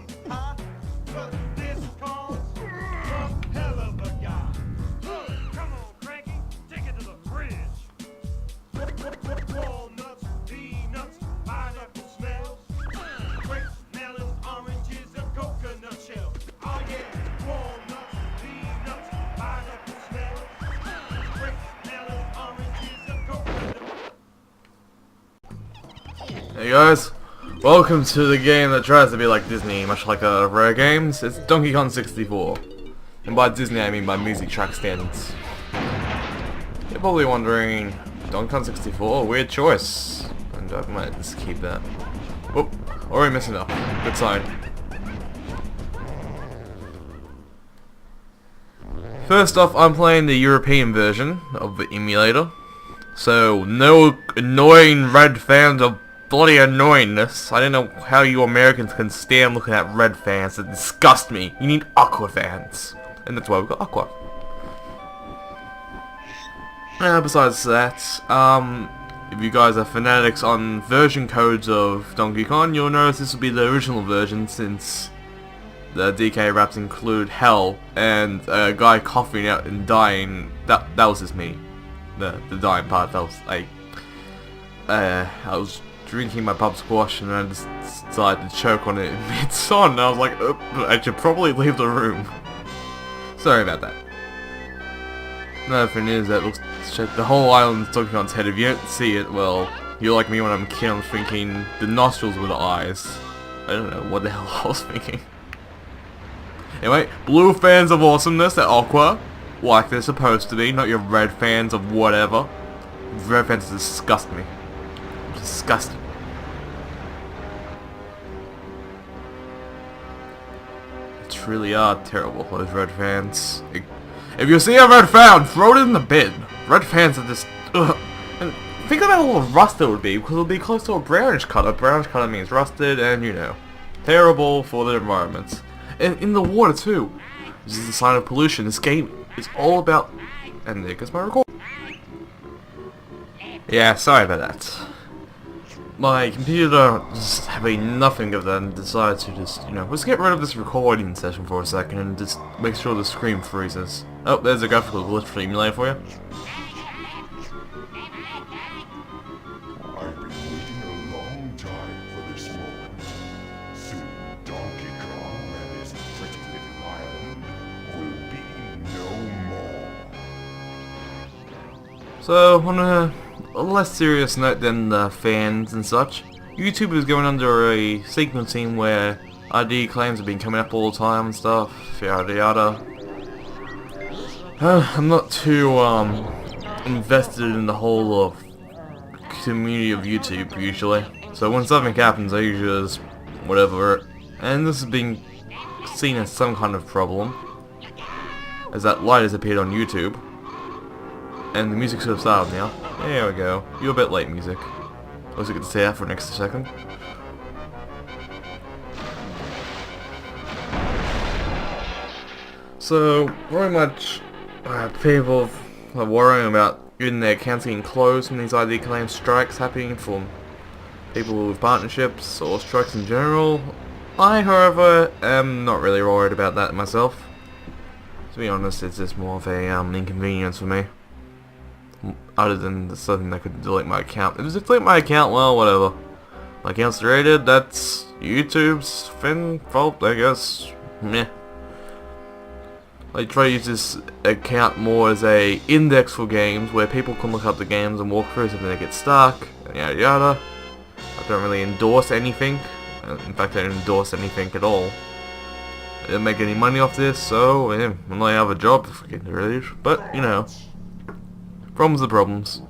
from high, but this calls for a hell of a guy. Come on, Frankie, take it to the fridge. Walnuts, peanuts, pineapple smells, grapes, melons, oranges, and coconut shells. Oh yeah, walnuts, peanuts, pineapple smells, grapes, melons, oranges, and coconut. Hey guys, welcome to the game that tries to be like Disney, much like rare games. It's Donkey Kong 64. And by Disney I mean by music track standards. You're probably wondering, Donkey Kong 64, weird choice. And I might just keep that. Whoop, already messing up. Good sign. First off, I'm playing the European version of the emulator. So, no annoying red fans of bloody annoyingness. I don't know how you Americans can stand looking at red fans. That disgust me. You need aqua fans. And that's why we've got aqua. Besides that, if you guys are fanatics on version codes of Donkey Kong, you'll notice this will be the original version, since the DK raps include hell and a guy coughing out and dying. That was just me. The dying part. That was I was drinking my pub squash and I just decided to choke on it mid-song, and I was like, I should probably leave the room. Sorry about that. Another thing is that looks the whole island's Donkey Kong's head. If you don't see it, well, you're like me when I'm a kid. I'm thinking the nostrils were the eyes. I don't know what the hell I was thinking. Anyway, blue fans of awesomeness at Aqua, like they're supposed to be, not your red fans of whatever. Red fans disgust me. Disgusting. It's really terrible, those red fans. If you see a red fan, throw it in the bin. Red fans are just ugh. And think about all the rust it would be, because it would be close to a brownish color. Brownish color means rusted, and you know, terrible for the environment. And in the water too. This is a sign of pollution. This game is all about. And there goes my record. Yeah, sorry about that. My computer just having nothing of that and decided to just, let's get rid of this recording session for a second and just make sure the screen freezes. Oh, there's a graphical glitch for emulator for you. I've been waiting a long time for this moment. Soon Donkey Kong and his pretty little island will be no more. So, on a less serious note than the fans and such, YouTube is going under a sequencing where ID claims have been coming up all the time and stuff, yada yada. I'm not too invested in the whole community of YouTube usually, so when something happens I usually just whatever, and this is being seen as some kind of problem, as that light has appeared on YouTube. And the music's sort of started now. There we go. You're a bit late, music. I was going to say that for next second. So, very much people are worrying about getting their accounts getting closed from these ID claim strikes happening from people with partnerships or strikes in general. I, however, am not really worried about that myself. To be honest, it's just more of a inconvenience for me. Other than something that could delete my account. If it was delete my account, well, whatever. My account's deleted, that's YouTube's fault, I guess. Meh. I try to use this account more as a index for games, where people can look up the games and walk through something that gets stuck, and yada yada. I don't really endorse anything. In fact, I don't endorse anything at all. I didn't make any money off this, so yeah, I might have a job if I get deleted. But, you know. Problems are problems.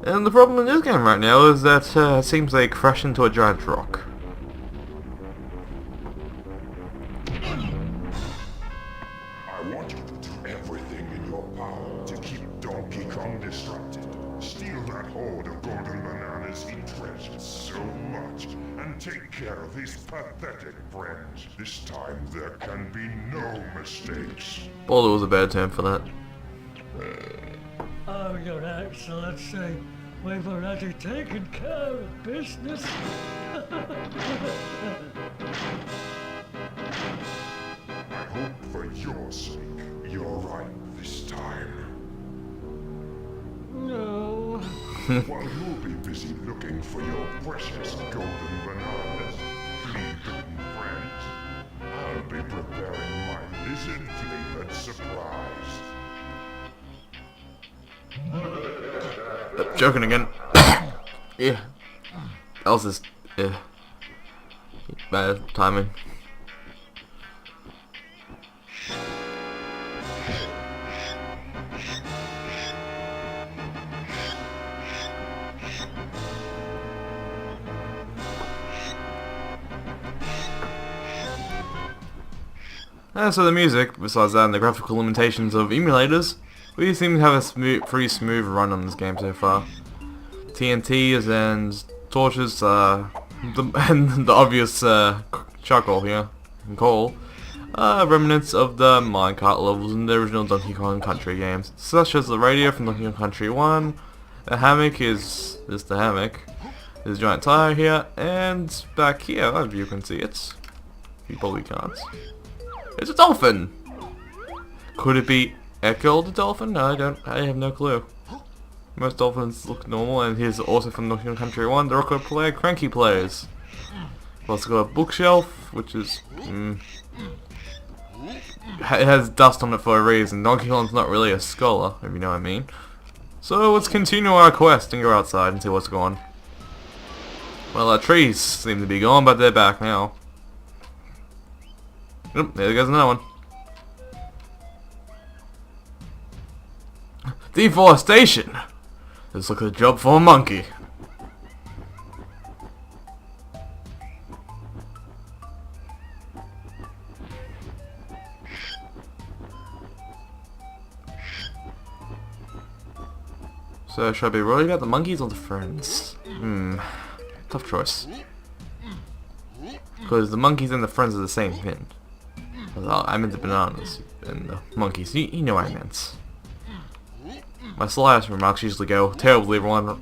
And the problem in this game right now is that it seems they crash into a giant rock. I want you to do everything in your power to keep Donkey Kong distracted. Steal that hoard of golden bananas he treasures so much, and take care of his pathetic friends. This time there can be no mistakes. Boulder was a bad term for that. Oh, Your Excellency, we've already taken care of business. I hope for your sake you're right this time. No. While you'll be busy looking for your precious golden bananas, flea-bitten friends, I'll be preparing my lizard-flavored surprise. Joking again. Yeah. That was just bad timing. As for the music, besides that and the graphical limitations of emulators, we seem to have a pretty smooth run on this game so far. TNTs and torches, and the obvious charcoal here, and coal, remnants of the minecart levels in the original Donkey Kong Country games, such as the radio from Donkey Kong Country 1, the hammock is the hammock, there's a giant tire here, and back here, if you can see it, you probably can't, it's a dolphin! Could it be Echo the dolphin? I have no clue. Most dolphins look normal, and here's also from Donkey Kong Country 1, the record player Cranky Players. We've also got a bookshelf, which is, it has dust on it for a reason. Donkey Kong's not really a scholar, if you know what I mean. So let's continue our quest and go outside and see what's going on. Well, our trees seem to be gone, but they're back now. Oop, there goes another one. Deforestation! This looks like a job for a monkey. So should I be worried about the monkeys or the friends? Tough choice. Because the monkeys and the friends are the same thing. I meant the bananas and the monkeys. You know what I meant. My slightest remarks usually go terribly wrong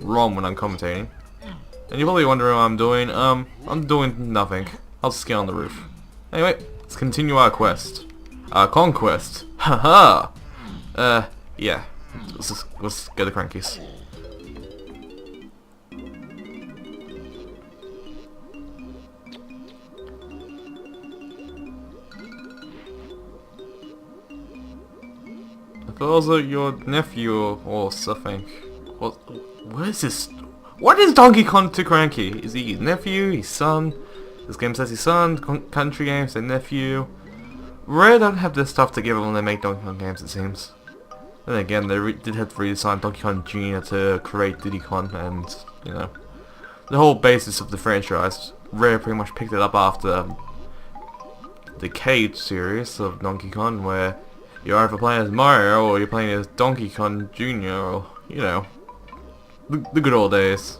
when I'm commentating. And you're probably wondering what I'm doing. I'm doing nothing. I'll just get on the roof. Anyway, let's continue our quest. Our conquest. Haha! Yeah. Let's go to Cranky's. Those are your nephew or something. What is this? What is Donkey Kong to Cranky? Is he his nephew, his son? This game says his son, country games say nephew. Rare don't have this stuff together when they make Donkey Kong games, it seems. Then again, they did have to redesign Donkey Kong Jr. to create Diddy Kong, and, you know, the whole basis of the franchise. Rare pretty much picked it up after the Cage series of Donkey Kong, where you're either playing as Mario or you're playing as Donkey Kong Jr. or, you know, the good old days.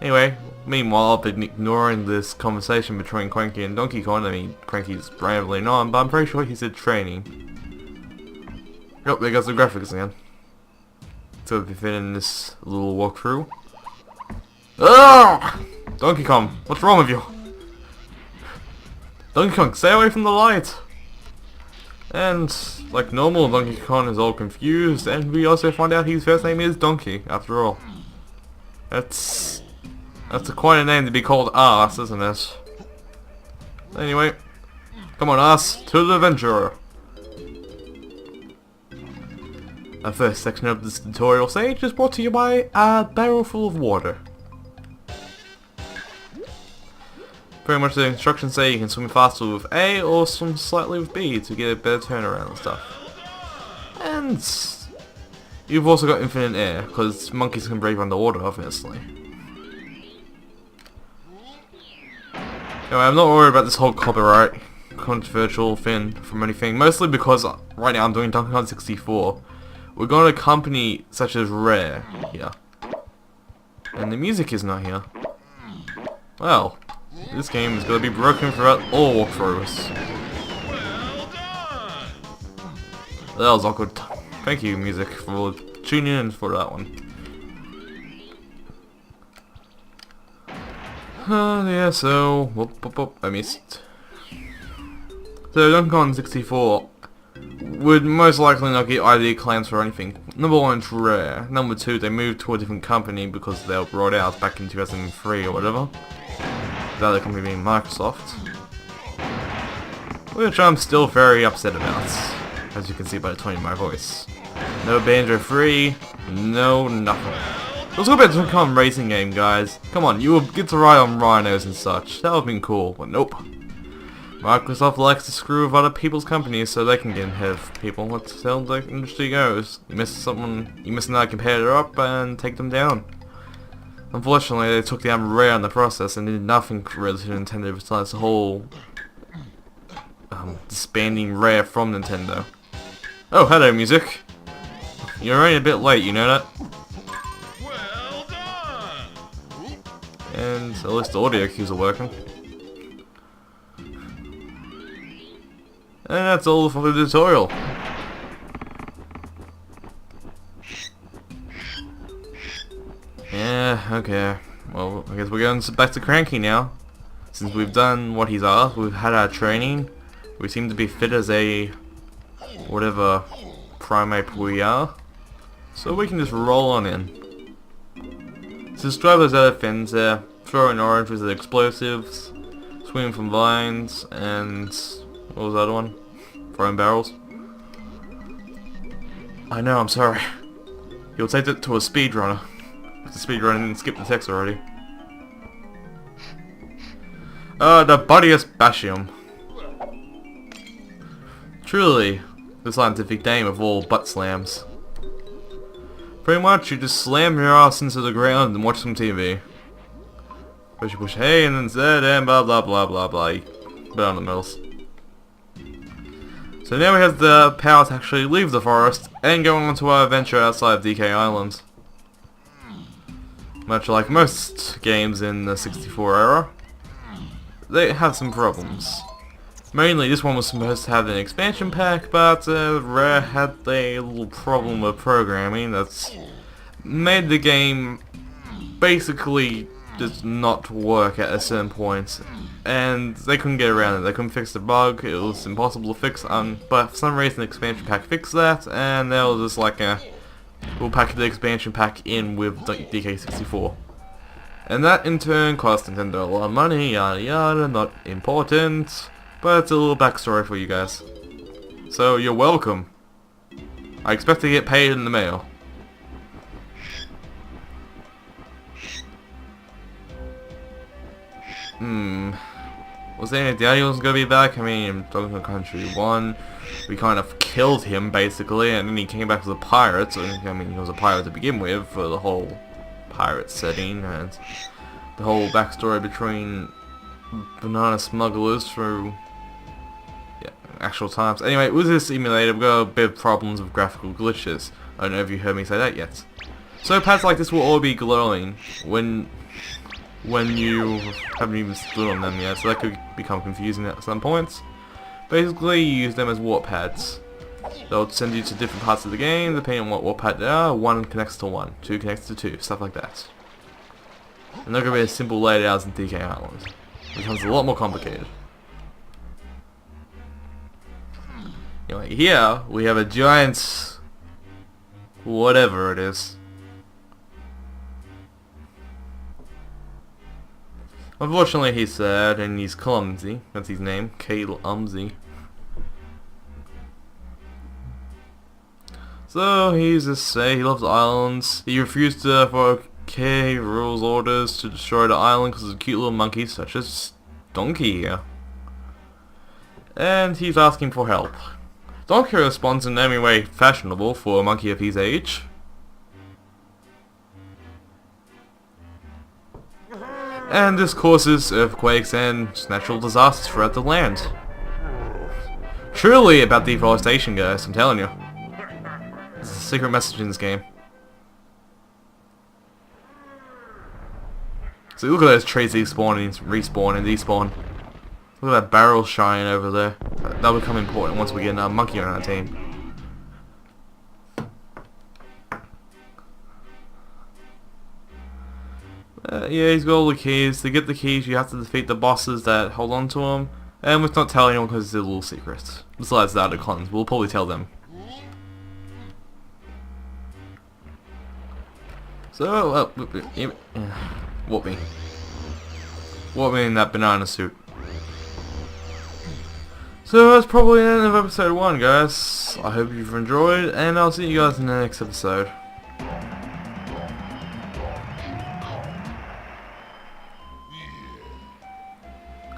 Anyway, meanwhile I've been ignoring this conversation between Cranky and Donkey Kong. I mean, Cranky's rambling on, but I'm pretty sure he said training. Oh, there goes the graphics again. So if you fit in this little walkthrough. Ah! Donkey Kong, what's wrong with you? Donkey Kong, stay away from the light! And, like normal, Donkey Kong is all confused, and we also find out his first name is Donkey, after all. That's quite a name to be called Ass, isn't it? Anyway, come on Ass, to the adventure! Our first section of this tutorial stage is brought to you by a barrel full of water. Pretty much the instructions say you can swim faster with A or swim slightly with B to get a better turnaround and stuff. And you've also got infinite air, because monkeys can breathe underwater, obviously. Anyway, I'm not worried about this whole copyright controversial thing from anything, mostly because right now I'm doing Donkey Kong 64. We're going to a company such as Rare here. And the music is not here. Well, this game is going to be broken throughout all walkthroughs. Well done. That was awkward. Thank you, music, for tuning in for that one. Yeah, so... Whoop, I missed. So, Donkey Kong 64 would most likely not get ID claims for anything. Number 1, it's rare. Number 2, they moved to a different company because they were brought out back in 2003 or whatever. The other company being Microsoft. Which I'm still very upset about, as you can see by the tone in my voice. No Banjo Free, no nothing. Let's go back to the Donkey Kong racing game, guys. Come on, you will get to ride on rhinos and such. That would have been cool, but nope. Microsoft likes to screw with other people's companies so they can get ahead of people. That's how the industry goes. You miss another competitor up and take them down. Unfortunately, they took down Rare in the process and did nothing really to Nintendo besides the whole disbanding Rare from Nintendo. Oh, hello, music. You're running a bit late, you know that? Well done! And at least the audio cues are working. And that's all for the tutorial. Yeah, okay. Well, I guess we're going back to Cranky now. Since we've done what he's asked, we've had our training. We seem to be fit as a... whatever primate we are. So we can just roll on in. So describe those other fins there. Throw in orange with the explosives. Swing from vines, and... what was the other one? Throwing barrels. I know, I'm sorry. You'll take it to a speedrunner. The speedrunner didn't skip the text already. The Bodius Bashium. Truly, the scientific name of all butt slams. Pretty much, you just slam your ass into the ground and watch some TV. Push hey and then Z and blah blah blah blah blah. Burn the mills. So now we have the power to actually leave the forest and go on to our adventure outside of DK Island. Much like most games in the 64 era, they have some problems. Mainly, this one was supposed to have an expansion pack, but Rare had a little problem with programming that's made the game basically just not work at a certain point, and they couldn't get around it. They couldn't fix the bug. It was impossible to fix, but for some reason the expansion pack fixed that, and they were just like, we'll pack the expansion pack in with DK64. And that in turn cost Nintendo a lot of money, yada yada, not important, but it's a little backstory for you guys. So you're welcome. I expect to get paid in the mail. Was there any doubt he was going to be back? I mean, in Donkey Kong Country 1, we kind of killed him, basically, and then he came back as a pirate, so, I mean, he was a pirate to begin with, for the whole pirate setting, and the whole backstory between banana smugglers through actual times. Anyway, with this emulator, we've got a bit of problems with graphical glitches. I don't know if you heard me say that yet. So pads like this will all be glowing when you haven't even stood on them yet, so that could become confusing at some points. Basically, you use them as warp pads. They'll send you to different parts of the game, depending on what warp pad they are. 1 connects to 1, 2 connects to 2, stuff like that. And they're going to be as simple laid out as in DK Island. It becomes a lot more complicated. Anyway, here we have a giant... whatever it is. Unfortunately, he's sad and he's clumsy. That's his name, Clumsy. So he's just say he loves islands. He refused to follow K rules orders to destroy the island because of cute little monkeys such as Donkey here. And he's asking for help. Donkey responds in any way fashionable for a monkey of his age. And this causes earthquakes and natural disasters throughout the land. Truly about deforestation, guys, I'm telling you. It's a secret message in this game. So look at those trees despawning, respawn and despawn. Look at that barrel shine over there. That'll become important once we get a monkey on our team. Yeah, he's got all the keys. To get the keys, you have to defeat the bosses that hold on to them. And we're not telling anyone because it's a little secret. Besides that, the cons, we'll probably tell them. So, what me? What me in that banana suit? So that's probably the end of episode 1, guys. I hope you've enjoyed, and I'll see you guys in the next episode.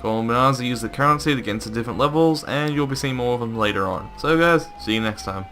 Golden bananas use the currency to get into different levels, and you'll be seeing more of them later on. So guys, see you next time.